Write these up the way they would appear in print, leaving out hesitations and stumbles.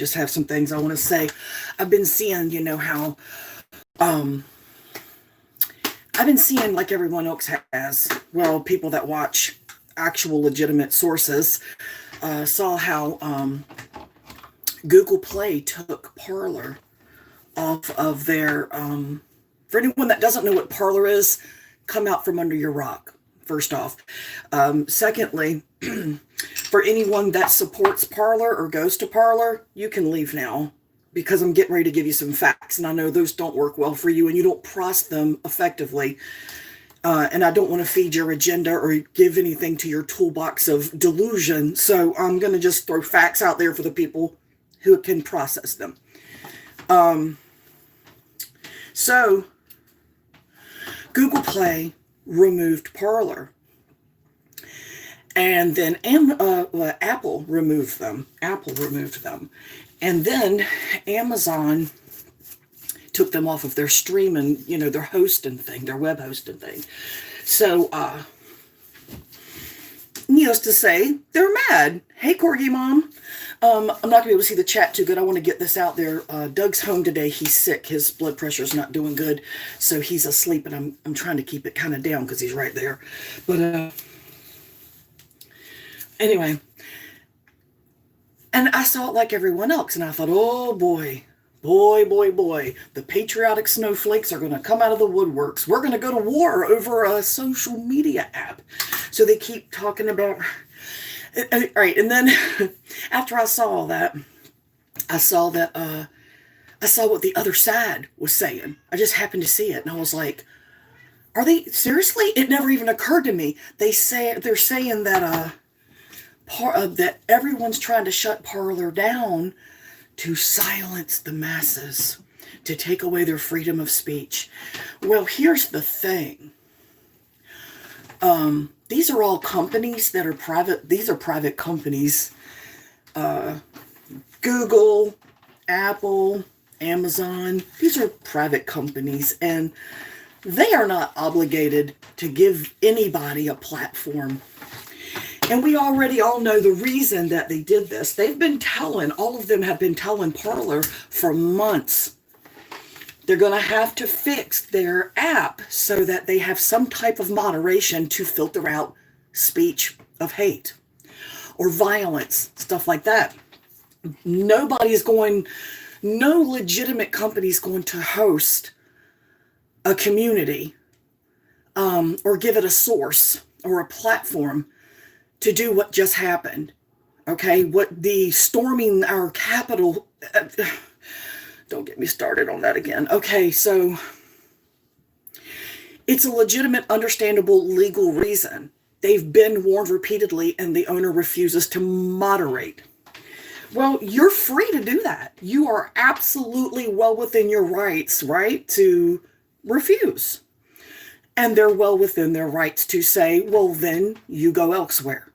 just have some things I want to say. I've been seeing, how um I've been seeing, like everyone else has, well, people that watch actual legitimate sources, saw how Google Play took Parler off of their. For anyone that doesn't know what Parler is, come out from under your rock. First off, secondly, for anyone that supports Parler or goes to Parler, you can leave now because I'm getting ready to give you some facts, and I know those don't work well for you, and you don't process them effectively. And I don't want to feed your agenda or give anything to your toolbox of delusion. So I'm going to just throw facts out there for the people who can process them. So Google Play removed Parler. And then Apple removed them. And then Amazon took them off of their streaming, their hosting thing, their web hosting thing. So, needless to say, they're mad. Hey, Corgi Mom. I'm not going to be able to see the chat too good. I want to get this out there. Doug's home today. He's sick. His blood pressure's not doing good. So he's asleep, and I'm trying to keep it kind of down because he's right there. But, anyway. And I saw it like everyone else, and I thought, oh, boy. The patriotic snowflakes are going to come out of the woodworks. We're going to go to war over a social media app. So they keep talking about... All right, and then after I saw all that, I saw what the other side was saying. I just happened to see it, and I was like, are they... Seriously? It never even occurred to me. They're saying that that everyone's trying to shut Parler down to silence the masses, to take away their freedom of speech. Well, here's the thing. These are all companies that are private. These are private companies. Google, Apple, Amazon. These are private companies, and they are not obligated to give anybody a platform. And we already all know the reason that they did this. All of them have been telling Parler for months. They're going to have to fix their app so that they have some type of moderation to filter out speech of hate or violence, stuff like that. No legitimate company is going to host a community or give it a source or a platform to do what just happened. Okay, what the storming our Capitol... don't get me started on that again. Okay, so it's a legitimate, understandable, legal reason. They've been warned repeatedly, and the owner refuses to moderate. Well, you're free to do that. You are absolutely well within your rights, right, to refuse. And they're well within their rights to say, well, then you go elsewhere.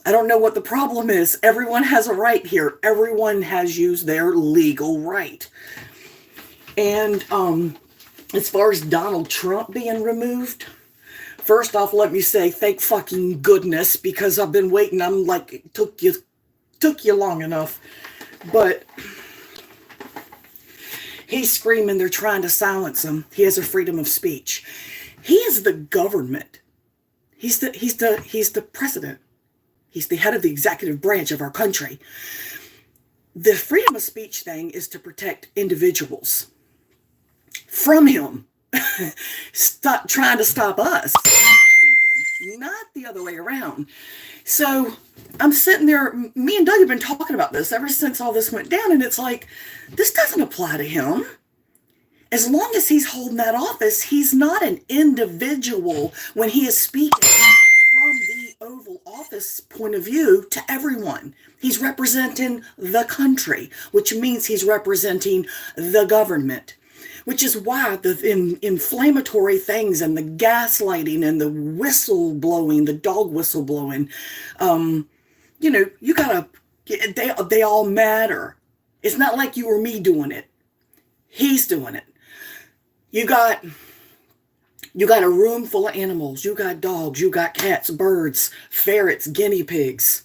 I don't know what the problem is. Everyone has a right here. Everyone has used their legal right. And as far as Donald Trump being removed, first off, let me say thank fucking goodness, because I've been waiting. I'm like, it took you long enough. But he's screaming they're trying to silence him. He has a freedom of speech. He is the government. He's the president. He's the head of the executive branch of our country. The freedom of speech thing is to protect individuals from him. Stop trying to stop us. Not the other way around. So I'm sitting there, me and Doug have been talking about this ever since all this went down, and it's like, this doesn't apply to him. As long as he's holding that office, he's not an individual when he is speaking from the Oval Office point of view to everyone. He's representing the country, which means he's representing the government, which is why the inflammatory things and the gaslighting and the whistle blowing, the dog whistle blowing, you gotta, they all matter. It's not like you or me doing it. He's doing it. You got a room full of animals. You got dogs. You got cats, birds, ferrets, guinea pigs.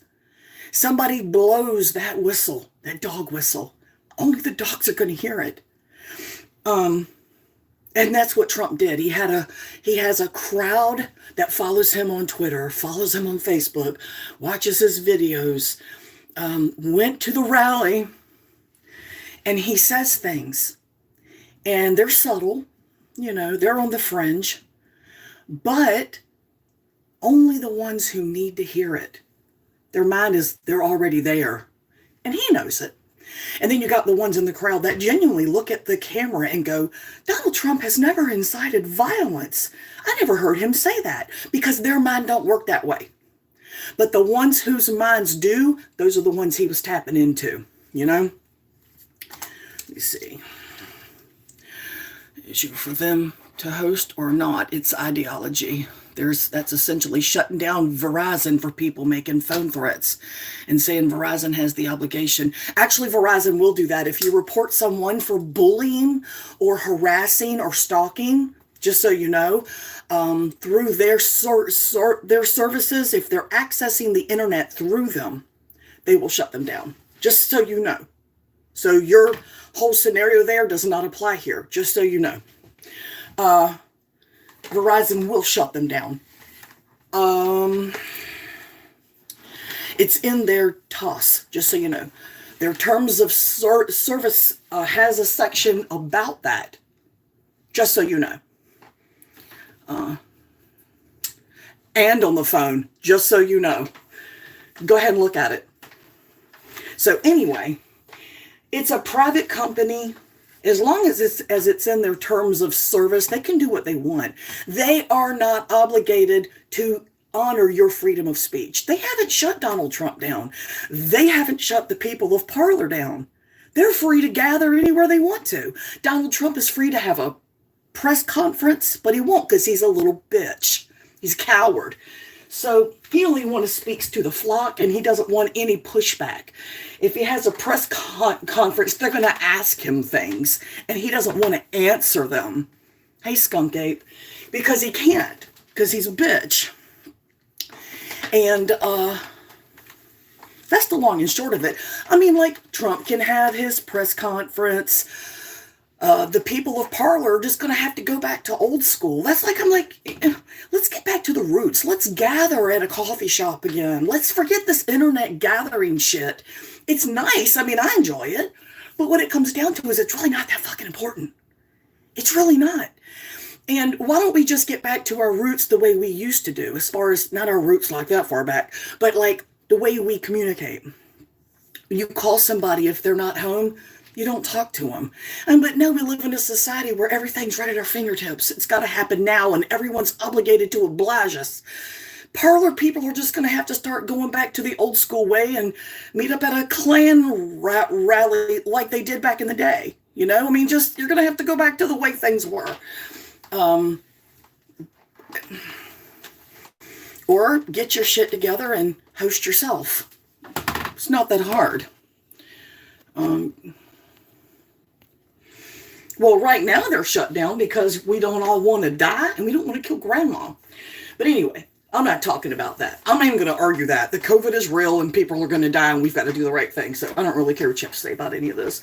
Somebody blows that whistle. that dog whistle. Only the dogs are going to hear it. And that's what Trump did. He has a crowd that follows him on Twitter, follows him on Facebook, watches his videos, went to the rally, and he says things. And they're subtle, they're on the fringe, but only the ones who need to hear it. Their mind they're already there. And he knows it. And then you got the ones in the crowd that genuinely look at the camera and go, Donald Trump has never incited violence. I never heard him say that, because their mind don't work that way. But the ones whose minds do, those are the ones he was tapping into, Let me see. Issue for them to host or not, it's ideology. That's essentially shutting down Verizon for people making phone threats and saying Verizon has the obligation. Actually, Verizon will do that. If you report someone for bullying or harassing or stalking, just so you know, through their services, if they're accessing the internet through them, they will shut them down. Just so you know. So your whole scenario there does not apply here, just so you know. Verizon will shut them down. It's in their TOS, just so you know. Their terms of service has a section about that, just so you know. And on the phone, just so you know. Go ahead and look at it. So anyway, it's a private company. As long as it's in their terms of service, they can do what they want. They are not obligated to honor your freedom of speech. They haven't shut Donald Trump down. They haven't shut the people of Parler down. They're free to gather anywhere they want to. Donald Trump is free to have a press conference, but he won't because he's a little bitch. He's a coward. So he only speaks to the flock, and he doesn't want any pushback. If he has a press conference, they're going to ask him things, and he doesn't want to answer them. Hey, Skunk Ape. Because he can't, because he's a bitch. And that's the long and short of it. I mean, like, Trump can have his press conference. The people of Parler are just going to have to go back to old school. Let's get back to the roots. Let's gather at a coffee shop again. Let's forget this internet gathering shit. It's nice. I mean, I enjoy it. But what it comes down to is it's really not that fucking important. It's really not. And why don't we just get back to our roots the way we used to do, as far as, not our roots like that far back, but like the way we communicate. You call somebody if they're not home, you don't talk to them. But no, we live in a society where everything's right at our fingertips. It's got to happen now, and everyone's obligated to oblige us. Parler people are just going to have to start going back to the old school way and meet up at a Klan rally like they did back in the day. I mean, you're going to have to go back to the way things were. Or get your shit together and host yourself. It's not that hard. Well, right now they're shut down because we don't all want to die and we don't want to kill grandma. But anyway, I'm not talking about that. I'm not even going to argue that. The COVID is real and people are going to die and we've got to do the right thing. So I don't really care what you have to say about any of this.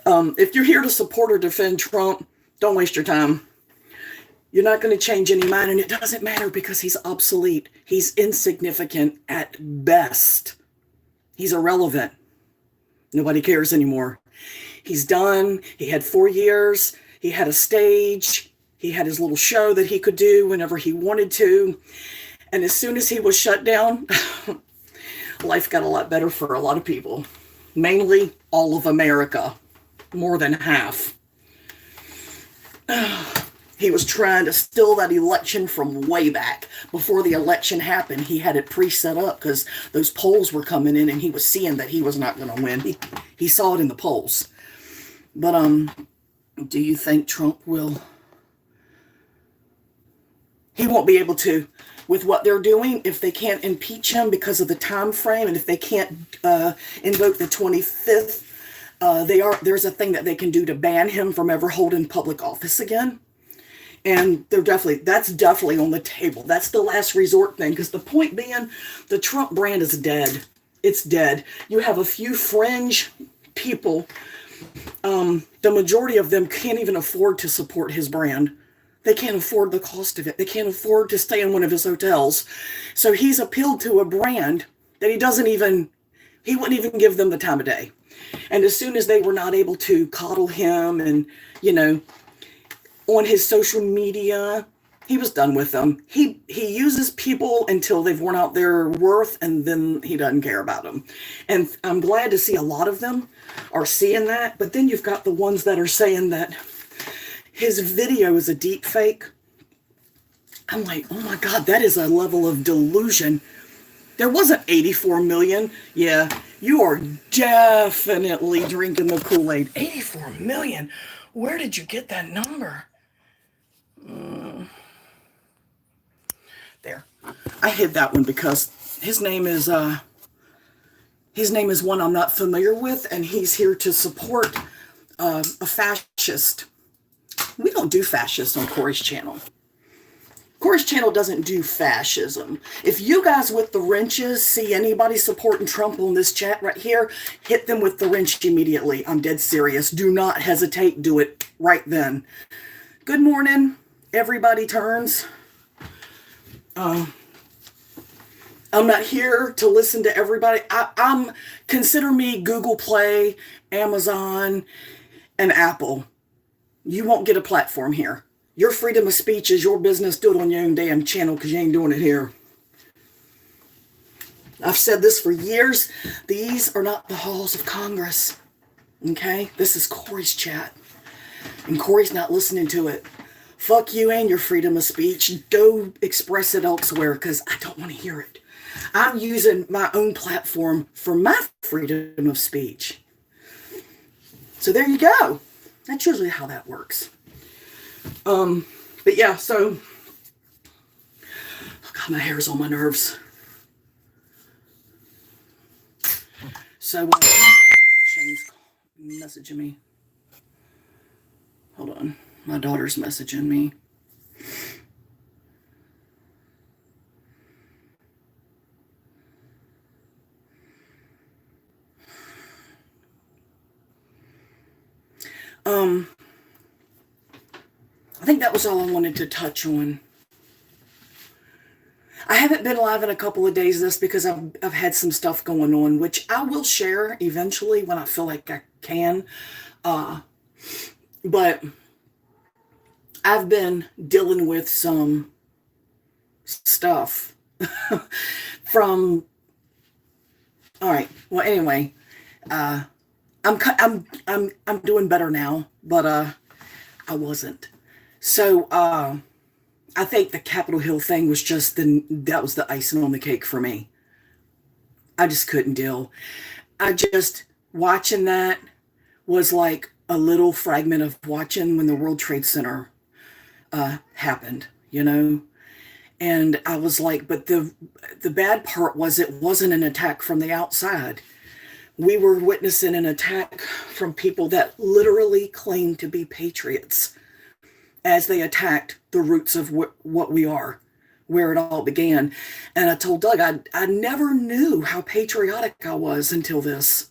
If you're here to support or defend Trump, don't waste your time. You're not going to change any mind, and it doesn't matter because he's obsolete. He's insignificant at best. He's irrelevant. Nobody cares anymore. He's done. He had 4 years. He had a stage. He had his little show that he could do whenever he wanted to. And as soon as he was shut down, life got a lot better for a lot of people. Mainly all of America. More than half. He was trying to steal that election from way back. Before the election happened, he had it pre-set up because those polls were coming in and he was seeing that he was not going to win. He saw it in the polls. But do you think Trump will? He won't be able to, with what they're doing, if they can't impeach him because of the time frame, and if they can't invoke the 25th, there's a thing that they can do to ban him from ever holding public office again. And that's definitely on the table. That's the last resort thing. Because the point being, the Trump brand is dead. It's dead. You have a few fringe people, the majority of them can't even afford to support his brand. They can't afford the cost of it. They can't afford to stay in one of his hotels. So he's appealed to a brand that he wouldn't even give them the time of day. And as soon as they were not able to coddle him and, on his social media, he was done with them. He uses people until they've worn out their worth, and then he doesn't care about them. And I'm glad to see a lot of them are seeing that. But then you've got the ones that are saying that his video is a deep fake. I'm like, oh my God, that is a level of delusion. There wasn't 84 million. Yeah, you are definitely drinking the Kool-Aid. 84 million? Where did you get that number? There. I hid that one because his name is one I'm not familiar with, and he's here to support a fascist. We don't do fascist on Corey's channel. Corey's channel doesn't do fascism. If you guys with the wrenches see anybody supporting Trump on this chat right here, hit them with the wrench immediately. I'm dead serious. Do not hesitate. Do it right then. Good morning. Everybody turns. I'm not here to listen to everybody. Consider me Google Play, Amazon, and Apple. You won't get a platform here. Your freedom of speech is your business. Do it on your own damn channel because you ain't doing it here. I've said this for years. These are not the halls of Congress. Okay? This is Corey's chat. And Corey's not listening to it. Fuck you and your freedom of speech. Go express it elsewhere because I don't want to hear it. I'm using my own platform for my freedom of speech. So there you go. That's usually how that works. But yeah, so, oh God, my hair's on my nerves. So, Shane's messaging me. Hold on. My daughter's messaging me. I think that was all I wanted to touch on. I haven't been live in a couple of days this because I've had some stuff going on, which I will share eventually when I feel like I can. But I've been dealing with some stuff from. All right. Well, anyway, I'm doing better now, but I wasn't. So I think the Capitol Hill thing was that was the icing on the cake for me. I just couldn't deal. Watching that was like a little fragment of watching when the World Trade Center happened, and I was like, but the bad part was it wasn't an attack from the outside. We were witnessing an attack from people that literally claimed to be patriots as they attacked the roots of what we are, where it all began. And I told Doug, I never knew how patriotic I was until this.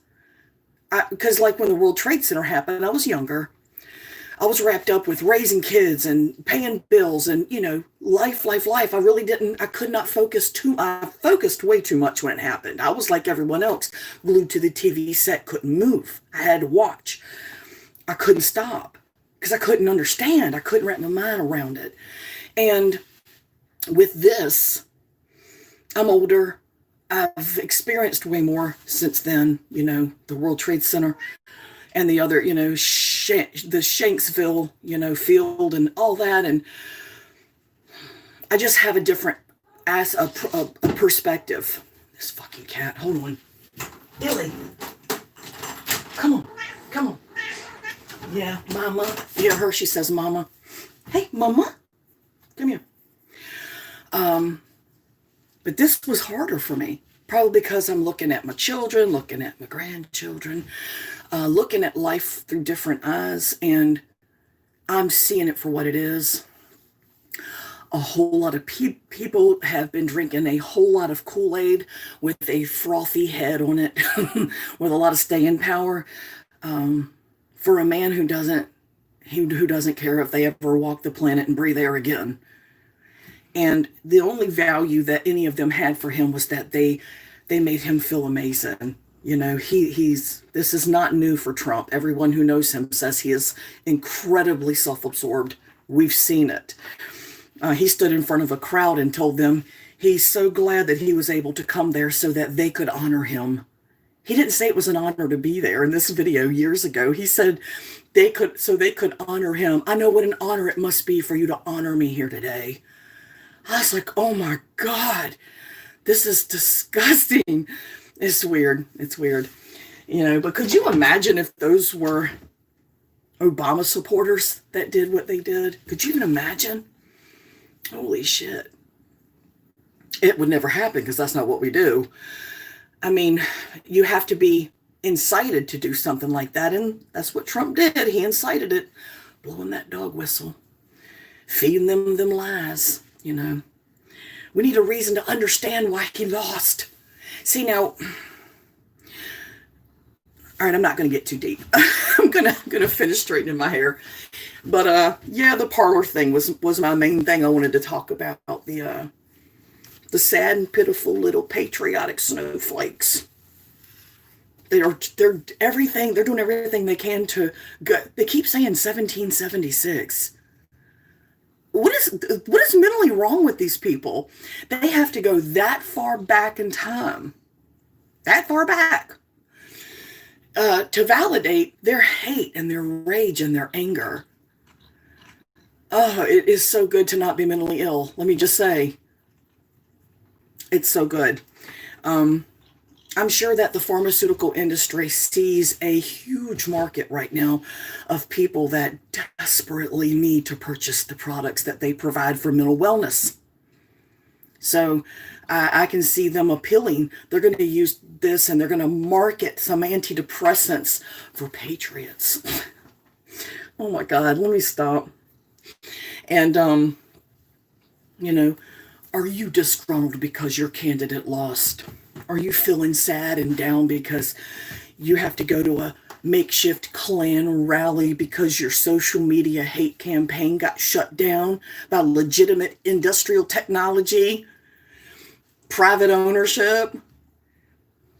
Because like when the World Trade Center happened, I was younger. I was wrapped up with raising kids and paying bills and, life. I could not focus I focused way too much when it happened. I was like everyone else, glued to the TV set, couldn't move. I had to watch. I couldn't stop because I couldn't understand. I couldn't wrap my mind around it. And with this, I'm older. I've experienced way more since then, the World Trade Center and the other, the Shanksville, field and all that. And I just have a different a perspective. This fucking cat, hold on. Billy, come on. Yeah, mama. You hear her, she says mama. Hey, mama, come here. But this was harder for me, probably because I'm looking at my children, looking at my grandchildren, looking at life through different eyes, and I'm seeing it for what it is. A whole lot of people have been drinking a whole lot of Kool-Aid with a frothy head on it, with a lot of staying power. For a man who doesn't care if they ever walk the planet and breathe air again. And the only value that any of them had for him was that they made him feel amazing. You know, this is not new for Trump. Everyone who knows him says he is incredibly self-absorbed. We've seen it. He stood in front of a crowd and told them he's so glad that he was able to come there so that they could honor him. He didn't say it was an honor to be there in this video years ago. He said they could honor him. I know what an honor it must be for you to honor me here today. I was like, oh my God, this is disgusting. It's weird. It's weird. You know, but could you imagine if those were Obama supporters that did what they did? Could you even imagine? Holy shit. It would never happen because that's not what we do. I mean, you have to be incited to do something like that, and that's what Trump did. He incited it, blowing that dog whistle, feeding them lies, you know. We need a reason to understand why he lost. See, now, all right, I'm not going to get too deep. I'm gonna finish straightening my hair. But yeah, the Parler thing was my main thing I wanted to talk about. The sad and pitiful little patriotic snowflakes. They're everything. They're doing everything they can to go. They keep saying 1776. What is mentally wrong with these people? They have to go that far back in time, that far back, to validate their hate and their rage and their anger. Oh, it is so good to not be mentally ill. Let me just say. It's so good. I'm sure that the pharmaceutical industry sees a huge market right now of people that desperately need to purchase the products that they provide for mental wellness. So I can see them appealing. They're going to use this and they're going to market some antidepressants for patriots. Oh my God, let me stop. And, you know, are you disgruntled because your candidate lost? Are you feeling sad and down because you have to go to a makeshift Klan rally because your social media hate campaign got shut down by legitimate industrial technology, private ownership?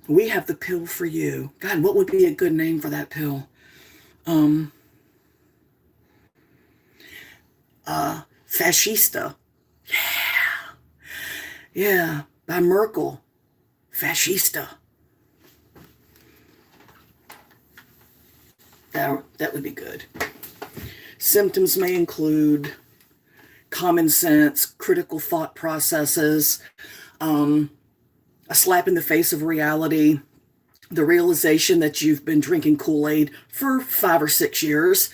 We have the pill for you. God, what would be a good name for that pill? Fascista. Yeah, by Merkel. Fascista. That would be good. Symptoms may include common sense, critical thought processes, a slap in the face of reality, the realization that you've been drinking Kool-Aid for 5 or 6 years,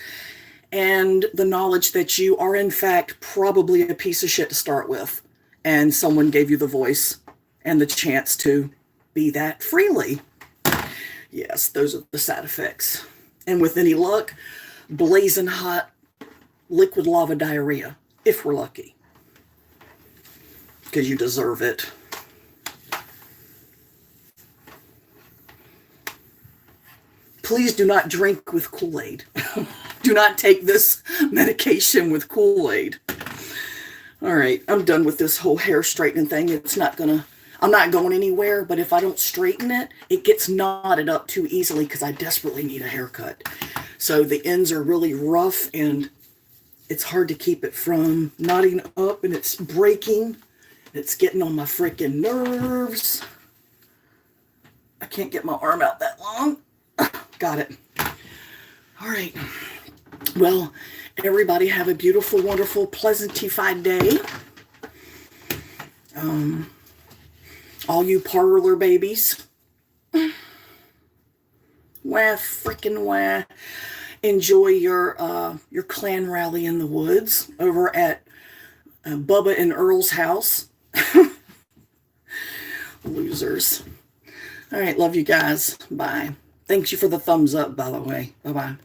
and the knowledge that you are in fact probably a piece of shit to start with. And someone gave you the voice and the chance to be that freely. Yes, those are the side effects. And with any luck, blazing hot liquid lava diarrhea, if we're lucky. Because you deserve it. Please do not drink with Kool-Aid. Do not take this medication with Kool-Aid. All right, I'm done with this whole hair straightening thing. I'm not going anywhere, but if I don't straighten it, it gets knotted up too easily because I desperately need a haircut. So the ends are really rough and it's hard to keep it from knotting up and it's breaking. It's getting on my freaking nerves. I can't get my arm out that long. Got it. All right. Well, everybody have a beautiful, wonderful, pleasantified day. All you parlor babies. Wah, freaking wah. Enjoy your Klan rally in the woods over at Bubba and Earl's house. Losers. All right, love you guys. Bye. Thank you for the thumbs up, by the way. Bye-bye.